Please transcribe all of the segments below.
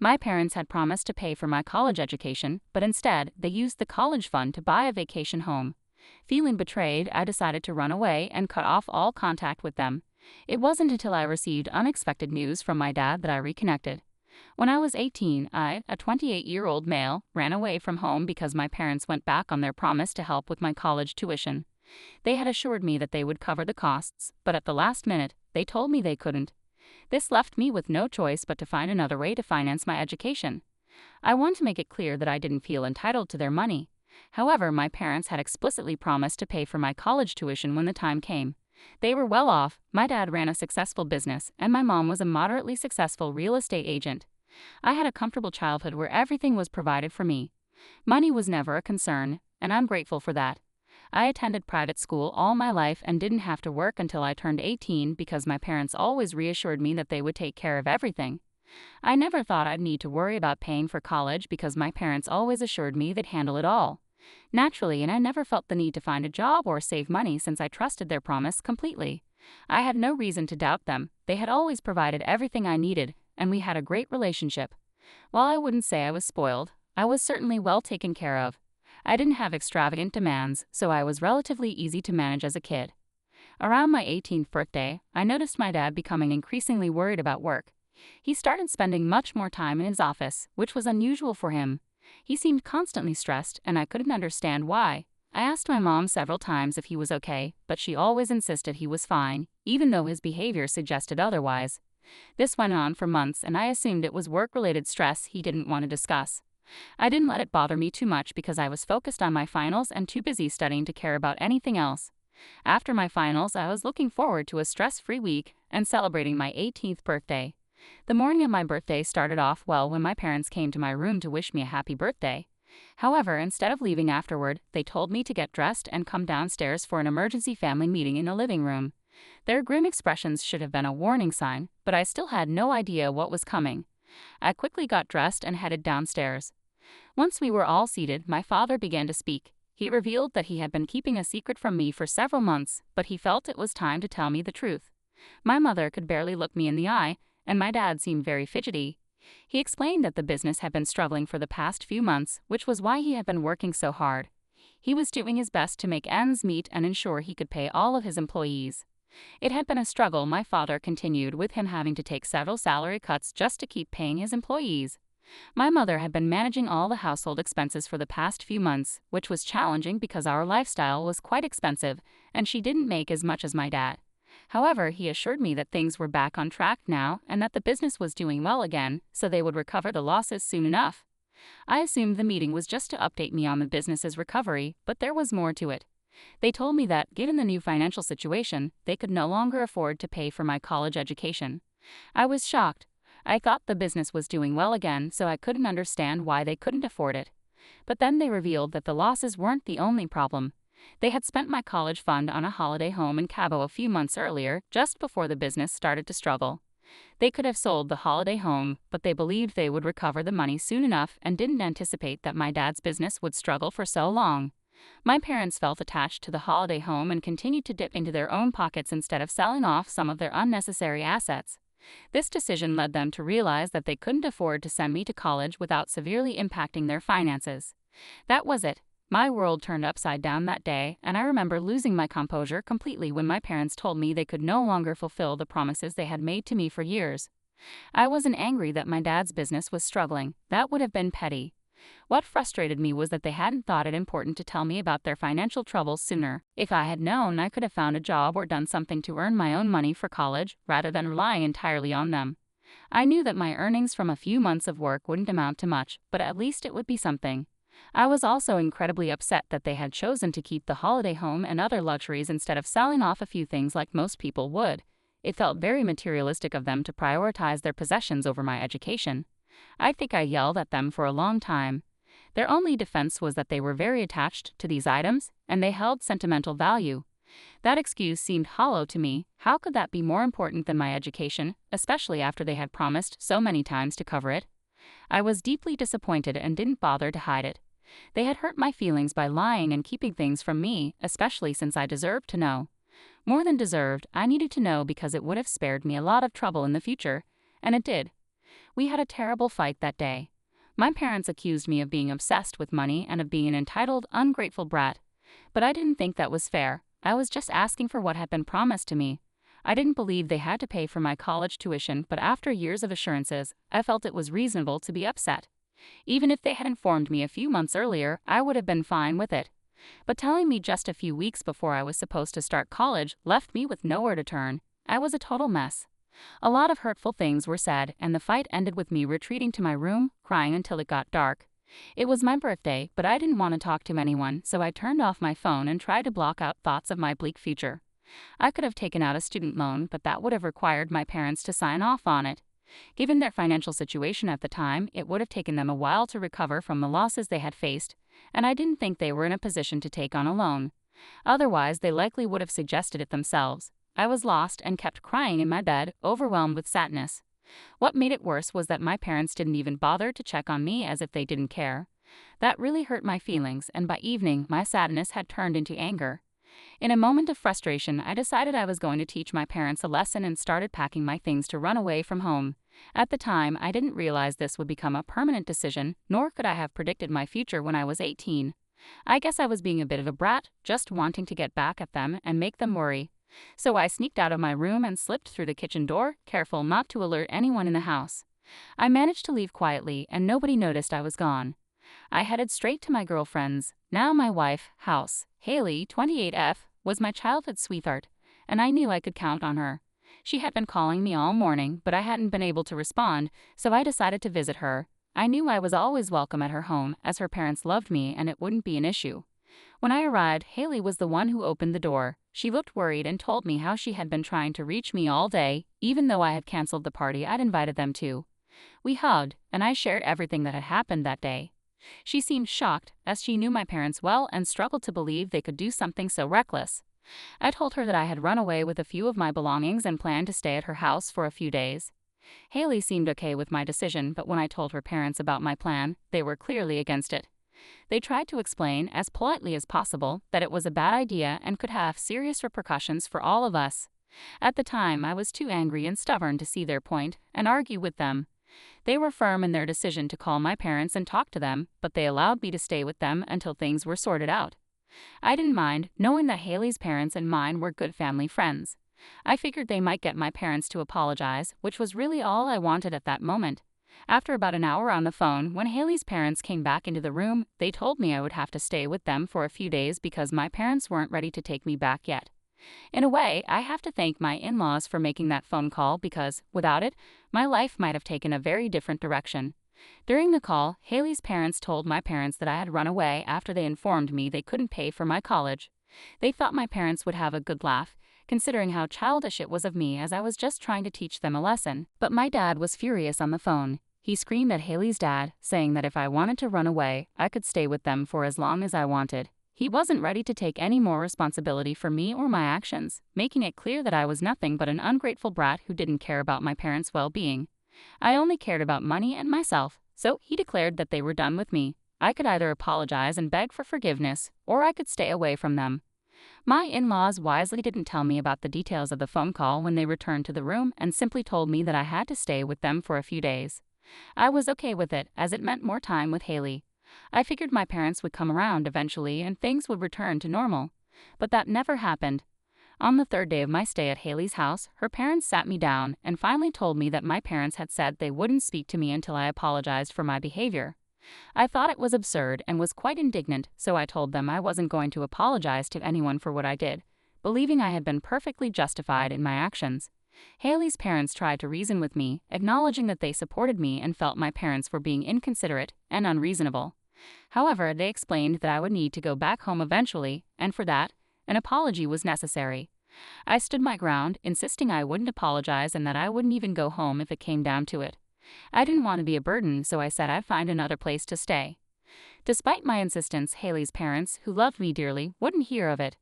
My parents had promised to pay for my college education, but instead, they used the college fund to buy a vacation home. Feeling betrayed, I decided to run away and cut off all contact with them. It wasn't until I received unexpected news from my dad that I reconnected. When I was 18, I, a 28-year-old male, ran away from home because my parents went back on their promise to help with my college tuition. They had assured me that they would cover the costs, but at the last minute, they told me they couldn't. This left me with no choice but to find another way to finance my education. I want to make it clear that I didn't feel entitled to their money. However, my parents had explicitly promised to pay for my college tuition when the time came. They were well off. My dad ran a successful business, and my mom was a moderately successful real estate agent. I had a comfortable childhood where everything was provided for me. Money was never a concern, and I'm grateful for that. I attended private school all my life and didn't have to work until I turned 18 because my parents always reassured me that they would take care of everything. I never thought I'd need to worry about paying for college because my parents always assured me they'd handle it all. Naturally, and I never felt the need to find a job or save money since I trusted their promise completely. I had no reason to doubt them. They had always provided everything I needed, and we had a great relationship. While I wouldn't say I was spoiled, I was certainly well taken care of. I didn't have extravagant demands, so I was relatively easy to manage as a kid. Around my 18th birthday, I noticed my dad becoming increasingly worried about work. He started spending much more time in his office, which was unusual for him. He seemed constantly stressed, and I couldn't understand why. I asked my mom several times if he was okay, but she always insisted he was fine, even though his behavior suggested otherwise. This went on for months, and I assumed it was work-related stress he didn't want to discuss. I didn't let it bother me too much because I was focused on my finals and too busy studying to care about anything else. After my finals, I was looking forward to a stress-free week and celebrating my 18th birthday. The morning of my birthday started off well when my parents came to my room to wish me a happy birthday. However, instead of leaving afterward, they told me to get dressed and come downstairs for an emergency family meeting in the living room. Their grim expressions should have been a warning sign, but I still had no idea what was coming. I quickly got dressed and headed downstairs. Once we were all seated, my father began to speak. He revealed that he had been keeping a secret from me for several months, but he felt it was time to tell me the truth. My mother could barely look me in the eye, and my dad seemed very fidgety. He explained that the business had been struggling for the past few months, which was why he had been working so hard. He was doing his best to make ends meet and ensure he could pay all of his employees. It had been a struggle, my father continued, with him having to take several salary cuts just to keep paying his employees. My mother had been managing all the household expenses for the past few months, which was challenging because our lifestyle was quite expensive, and she didn't make as much as my dad. However, he assured me that things were back on track now and that the business was doing well again, so they would recover the losses soon enough. I assumed the meeting was just to update me on the business's recovery, but there was more to it. They told me that, given the new financial situation, they could no longer afford to pay for my college education. I was shocked. I thought the business was doing well again, so I couldn't understand why they couldn't afford it. But then they revealed that the losses weren't the only problem. They had spent my college fund on a holiday home in Cabo a few months earlier, just before the business started to struggle. They could have sold the holiday home, but they believed they would recover the money soon enough and didn't anticipate that my dad's business would struggle for so long. My parents felt attached to the holiday home and continued to dip into their own pockets instead of selling off some of their unnecessary assets. This decision led them to realize that they couldn't afford to send me to college without severely impacting their finances. That was it. My world turned upside down that day, and I remember losing my composure completely when my parents told me they could no longer fulfill the promises they had made to me for years. I wasn't angry that my dad's business was struggling. That would have been petty. What frustrated me was that they hadn't thought it important to tell me about their financial troubles sooner. If I had known, I could have found a job or done something to earn my own money for college, rather than relying entirely on them. I knew that my earnings from a few months of work wouldn't amount to much, but at least it would be something. I was also incredibly upset that they had chosen to keep the holiday home and other luxuries instead of selling off a few things like most people would. It felt very materialistic of them to prioritize their possessions over my education. I think I yelled at them for a long time. Their only defense was that they were very attached to these items, and they held sentimental value. That excuse seemed hollow to me. How could that be more important than my education, especially after they had promised so many times to cover it? I was deeply disappointed and didn't bother to hide it. They had hurt my feelings by lying and keeping things from me, especially since I deserved to know. More than deserved, I needed to know because it would have spared me a lot of trouble in the future, and it did. We had a terrible fight that day. My parents accused me of being obsessed with money and of being an entitled, ungrateful brat. But I didn't think that was fair. I was just asking for what had been promised to me. I didn't believe they had to pay for my college tuition, but after years of assurances, I felt it was reasonable to be upset. Even if they had informed me a few months earlier, I would have been fine with it. But telling me just a few weeks before I was supposed to start college left me with nowhere to turn. I was a total mess. A lot of hurtful things were said, and the fight ended with me retreating to my room, crying until it got dark. It was my birthday, but I didn't want to talk to anyone, so I turned off my phone and tried to block out thoughts of my bleak future. I could have taken out a student loan, but that would have required my parents to sign off on it. Given their financial situation at the time, it would have taken them a while to recover from the losses they had faced, and I didn't think they were in a position to take on a loan. Otherwise, they likely would have suggested it themselves. I was lost and kept crying in my bed, overwhelmed with sadness. What made it worse was that my parents didn't even bother to check on me, as if they didn't care. That really hurt my feelings, and by evening, my sadness had turned into anger. In a moment of frustration, I decided I was going to teach my parents a lesson and started packing my things to run away from home. At the time, I didn't realize this would become a permanent decision, nor could I have predicted my future when I was 18. I guess I was being a bit of a brat, just wanting to get back at them and make them worry. So I sneaked out of my room and slipped through the kitchen door, careful not to alert anyone in the house. I managed to leave quietly, and nobody noticed I was gone. I headed straight to my girlfriend's, now my wife, house. Haley, 28F, was my childhood sweetheart, and I knew I could count on her. She had been calling me all morning, but I hadn't been able to respond, so I decided to visit her. I knew I was always welcome at her home, as her parents loved me and it wouldn't be an issue. When I arrived, Haley was the one who opened the door. She looked worried and told me how she had been trying to reach me all day, even though I had canceled the party I'd invited them to. We hugged, and I shared everything that had happened that day. She seemed shocked, as she knew my parents well and struggled to believe they could do something so reckless. I told her that I had run away with a few of my belongings and planned to stay at her house for a few days. Haley seemed okay with my decision, but when I told her parents about my plan, they were clearly against it. They tried to explain, as politely as possible, that it was a bad idea and could have serious repercussions for all of us. At the time, I was too angry and stubborn to see their point and argue with them. They were firm in their decision to call my parents and talk to them, but they allowed me to stay with them until things were sorted out. I didn't mind, knowing that Haley's parents and mine were good family friends. I figured they might get my parents to apologize, which was really all I wanted at that moment. After about an hour on the phone, when Haley's parents came back into the room, they told me I would have to stay with them for a few days because my parents weren't ready to take me back yet. In a way, I have to thank my in-laws for making that phone call because, without it, my life might have taken a very different direction. During the call, Haley's parents told my parents that I had run away after they informed me they couldn't pay for my college. They thought my parents would have a good laugh, considering how childish it was of me, as I was just trying to teach them a lesson. But my dad was furious on the phone. He screamed at Haley's dad, saying that if I wanted to run away, I could stay with them for as long as I wanted. He wasn't ready to take any more responsibility for me or my actions, making it clear that I was nothing but an ungrateful brat who didn't care about my parents' well-being. I only cared about money and myself, so he declared that they were done with me. I could either apologize and beg for forgiveness, or I could stay away from them. My in-laws wisely didn't tell me about the details of the phone call when they returned to the room and simply told me that I had to stay with them for a few days. I was okay with it, as it meant more time with Haley. I figured my parents would come around eventually and things would return to normal. But that never happened. On the third day of my stay at Haley's house, her parents sat me down and finally told me that my parents had said they wouldn't speak to me until I apologized for my behavior. I thought it was absurd and was quite indignant, so I told them I wasn't going to apologize to anyone for what I did, believing I had been perfectly justified in my actions. Haley's parents tried to reason with me, acknowledging that they supported me and felt my parents were being inconsiderate and unreasonable. However, they explained that I would need to go back home eventually, and for that, an apology was necessary. I stood my ground, insisting I wouldn't apologize and that I wouldn't even go home if it came down to it. I didn't want to be a burden, so I said I'd find another place to stay. Despite my insistence, Haley's parents, who loved me dearly, wouldn't hear of it.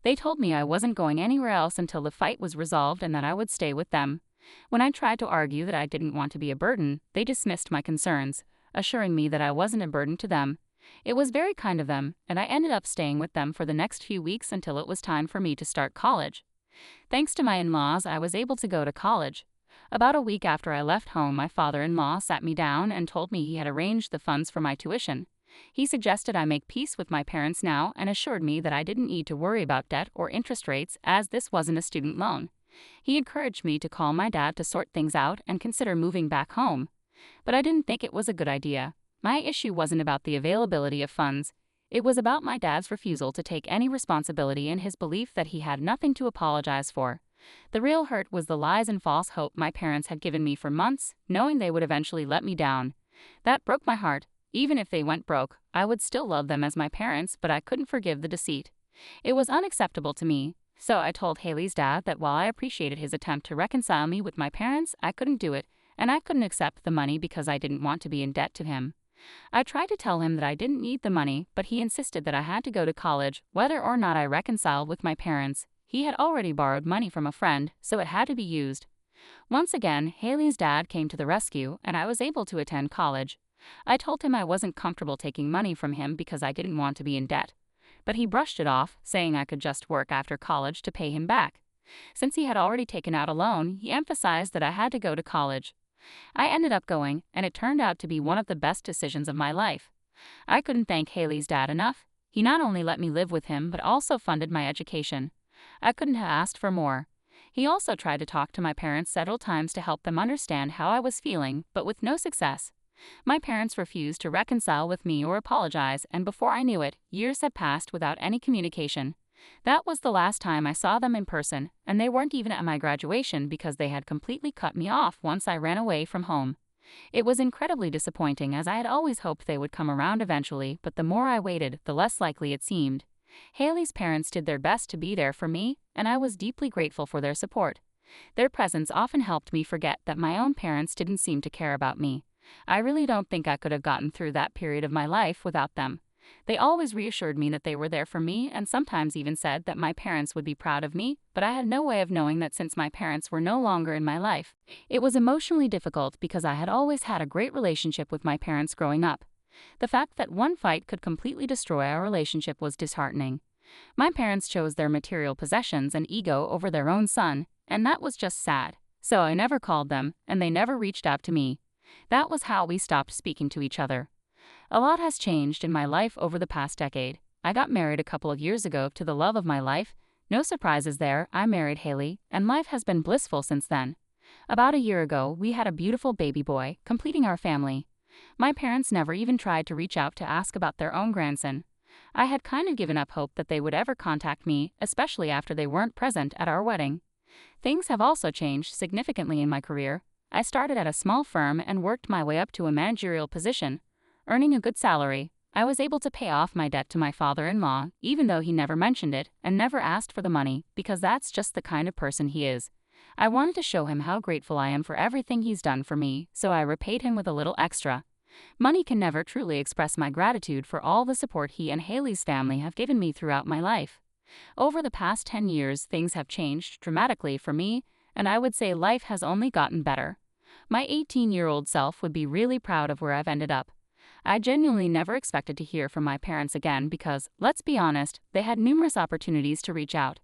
They told me I wasn't going anywhere else until the fight was resolved and that I would stay with them. When I tried to argue that I didn't want to be a burden, they dismissed my concerns, assuring me that I wasn't a burden to them. It was very kind of them, and I ended up staying with them for the next few weeks until it was time for me to start college. Thanks to my in-laws, I was able to go to college. About a week after I left home, my father-in-law sat me down and told me he had arranged the funds for my tuition. He suggested I make peace with my parents now and assured me that I didn't need to worry about debt or interest rates as this wasn't a student loan. He encouraged me to call my dad to sort things out and consider moving back home. But I didn't think it was a good idea. My issue wasn't about the availability of funds. It was about my dad's refusal to take any responsibility and his belief that he had nothing to apologize for. The real hurt was the lies and false hope my parents had given me for months, knowing they would eventually let me down. That broke my heart. Even if they went broke, I would still love them as my parents, but I couldn't forgive the deceit. It was unacceptable to me. So I told Haley's dad that while I appreciated his attempt to reconcile me with my parents, I couldn't do it, and I couldn't accept the money because I didn't want to be in debt to him. I tried to tell him that I didn't need the money, but he insisted that I had to go to college, whether or not I reconciled with my parents. He had already borrowed money from a friend, so it had to be used. Once again, Haley's dad came to the rescue, and I was able to attend college. I told him I wasn't comfortable taking money from him because I didn't want to be in debt. But he brushed it off, saying I could just work after college to pay him back. Since he had already taken out a loan, he emphasized that I had to go to college. I ended up going, and it turned out to be one of the best decisions of my life. I couldn't thank Haley's dad enough. He not only let me live with him but also funded my education. I couldn't have asked for more. He also tried to talk to my parents several times to help them understand how I was feeling, but with no success. My parents refused to reconcile with me or apologize, and before I knew it, years had passed without any communication. That was the last time I saw them in person, and they weren't even at my graduation because they had completely cut me off once I ran away from home. It was incredibly disappointing as I had always hoped they would come around eventually, but the more I waited, the less likely it seemed. Haley's parents did their best to be there for me, and I was deeply grateful for their support. Their presence often helped me forget that my own parents didn't seem to care about me. I really don't think I could have gotten through that period of my life without them. They always reassured me that they were there for me and sometimes even said that my parents would be proud of me, but I had no way of knowing that since my parents were no longer in my life. It was emotionally difficult because I had always had a great relationship with my parents growing up. The fact that one fight could completely destroy our relationship was disheartening. My parents chose their material possessions and ego over their own son, and that was just sad. So I never called them, and they never reached out to me. That was how we stopped speaking to each other. A lot has changed in my life over the past decade. I got married a couple of years ago to the love of my life. No surprises there, I married Haley, and life has been blissful since then. About a year ago, we had a beautiful baby boy, completing our family. My parents never even tried to reach out to ask about their own grandson. I had kind of given up hope that they would ever contact me, especially after they weren't present at our wedding. Things have also changed significantly in my career. I started at a small firm and worked my way up to a managerial position. Earning a good salary, I was able to pay off my debt to my father-in-law, even though he never mentioned it and never asked for the money, because that's just the kind of person he is. I wanted to show him how grateful I am for everything he's done for me, so I repaid him with a little extra. Money can never truly express my gratitude for all the support he and Haley's family have given me throughout my life. Over the past 10 years, things have changed dramatically for me, and I would say life has only gotten better. My 18-year-old self would be really proud of where I've ended up. I genuinely never expected to hear from my parents again because, let's be honest, they had numerous opportunities to reach out.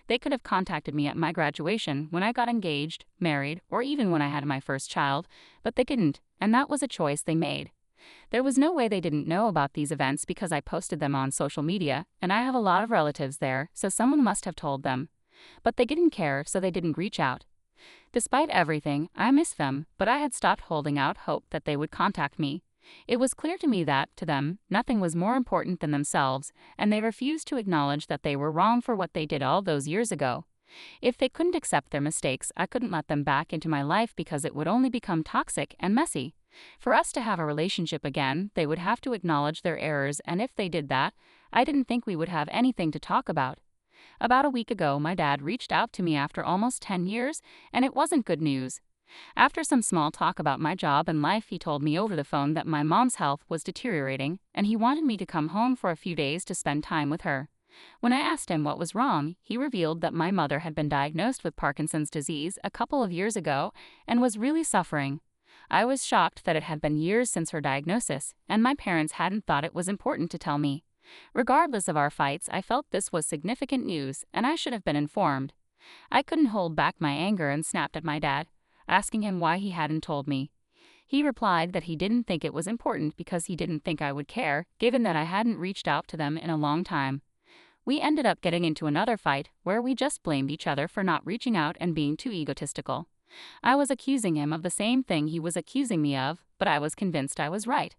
They could have contacted me at my graduation, when I got engaged, married, or even when I had my first child, but they didn't, and that was a choice they made. There was no way they didn't know about these events because I posted them on social media, and I have a lot of relatives there, so someone must have told them. But they didn't care, so they didn't reach out. Despite everything, I miss them, but I had stopped holding out hope that they would contact me. It was clear to me that, to them, nothing was more important than themselves, and they refused to acknowledge that they were wrong for what they did all those years ago. If they couldn't accept their mistakes, I couldn't let them back into my life because it would only become toxic and messy. For us to have a relationship again, they would have to acknowledge their errors, and if they did that, I didn't think we would have anything to talk about. About a week ago, my dad reached out to me after almost 10 years, and it wasn't good news. After some small talk about my job and life, he told me over the phone that my mom's health was deteriorating, and he wanted me to come home for a few days to spend time with her. When I asked him what was wrong, he revealed that my mother had been diagnosed with Parkinson's disease a couple of years ago and was really suffering. I was shocked that it had been years since her diagnosis, and my parents hadn't thought it was important to tell me. Regardless of our fights, I felt this was significant news, and I should have been informed. I couldn't hold back my anger and snapped at my dad. asking him why he hadn't told me. He replied that he didn't think it was important because he didn't think I would care, given that I hadn't reached out to them in a long time. We ended up getting into another fight where we just blamed each other for not reaching out and being too egotistical. I was accusing him of the same thing he was accusing me of, but I was convinced I was right.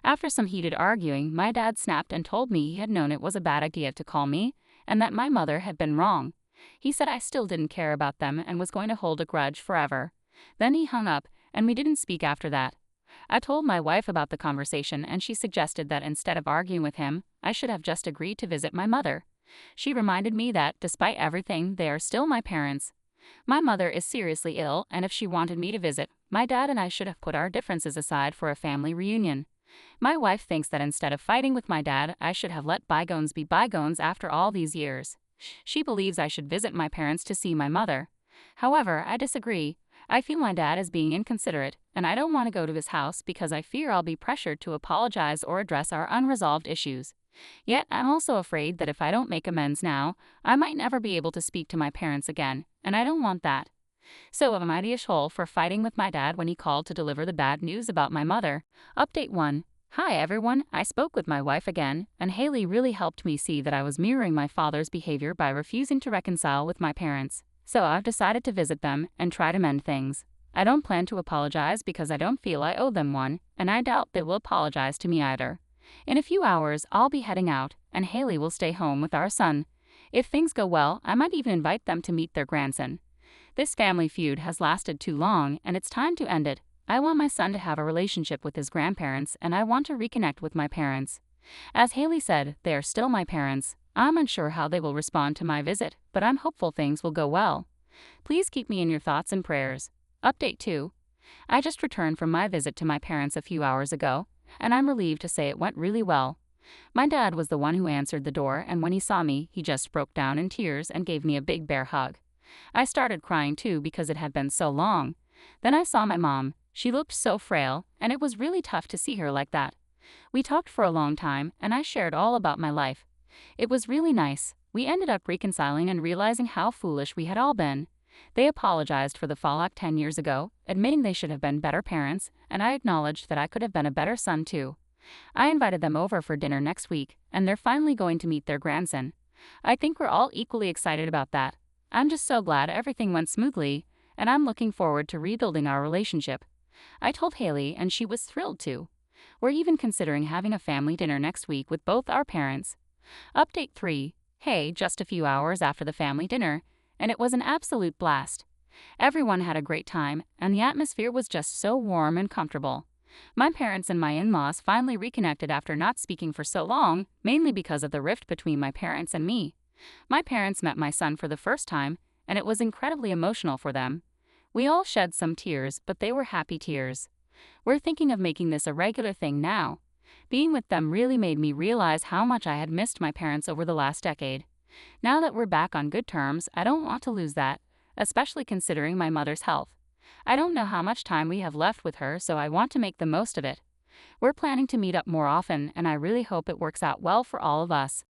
After some heated arguing, my dad snapped and told me he had known it was a bad idea to call me, and that my mother had been wrong. He said I still didn't care about them and was going to hold a grudge forever. Then he hung up, and we didn't speak after that. I told my wife about the conversation, and she suggested that instead of arguing with him, I should have just agreed to visit my mother. She reminded me that, despite everything, they are still my parents. My mother is seriously ill, and if she wanted me to visit, my dad and I should have put our differences aside for a family reunion. My wife thinks that instead of fighting with my dad, I should have let bygones be bygones after all these years. She believes I should visit my parents to see my mother. However, I disagree. I feel my dad is being inconsiderate, and I don't want to go to his house because I fear I'll be pressured to apologize or address our unresolved issues. Yet, I'm also afraid that if I don't make amends now, I might never be able to speak to my parents again, and I don't want that. So am I the asshole for fighting with my dad when he called to deliver the bad news about my mother? Update 1. Hi everyone, I spoke with my wife again, and Haley really helped me see that I was mirroring my father's behavior by refusing to reconcile with my parents. So I've decided to visit them and try to mend things. I don't plan to apologize because I don't feel I owe them one, and I doubt they will apologize to me either. In a few hours, I'll be heading out, and Haley will stay home with our son. If things go well, I might even invite them to meet their grandson. This family feud has lasted too long, and it's time to end it. I want my son to have a relationship with his grandparents, and I want to reconnect with my parents. As Haley said, they are still my parents. I'm unsure how they will respond to my visit, but I'm hopeful things will go well. Please keep me in your thoughts and prayers. Update 2. I just returned from my visit to my parents a few hours ago, and I'm relieved to say it went really well. My dad was the one who answered the door, and when he saw me, he just broke down in tears and gave me a big bear hug. I started crying too because it had been so long. Then I saw my mom. She looked so frail, and it was really tough to see her like that. We talked for a long time, and I shared all about my life. It was really nice. We ended up reconciling and realizing how foolish we had all been. They apologized for the fallout 10 years ago, admitting they should have been better parents, and I acknowledged that I could have been a better son too. I invited them over for dinner next week, and they're finally going to meet their grandson. I think we're all equally excited about that. I'm just so glad everything went smoothly, and I'm looking forward to rebuilding our relationship. I told Haley, and she was thrilled too. We're even considering having a family dinner next week with both our parents. Update 3. Hey, just a few hours after the family dinner, and it was an absolute blast. Everyone had a great time, and the atmosphere was just so warm and comfortable. My parents and my in-laws finally reconnected after not speaking for so long, mainly because of the rift between my parents and me. My parents met my son for the first time, and it was incredibly emotional for them. We all shed some tears, but they were happy tears. We're thinking of making this a regular thing now. Being with them really made me realize how much I had missed my parents over the last decade. Now that we're back on good terms, I don't want to lose that, especially considering my mother's health. I don't know how much time we have left with her, so I want to make the most of it. We're planning to meet up more often, and I really hope it works out well for all of us.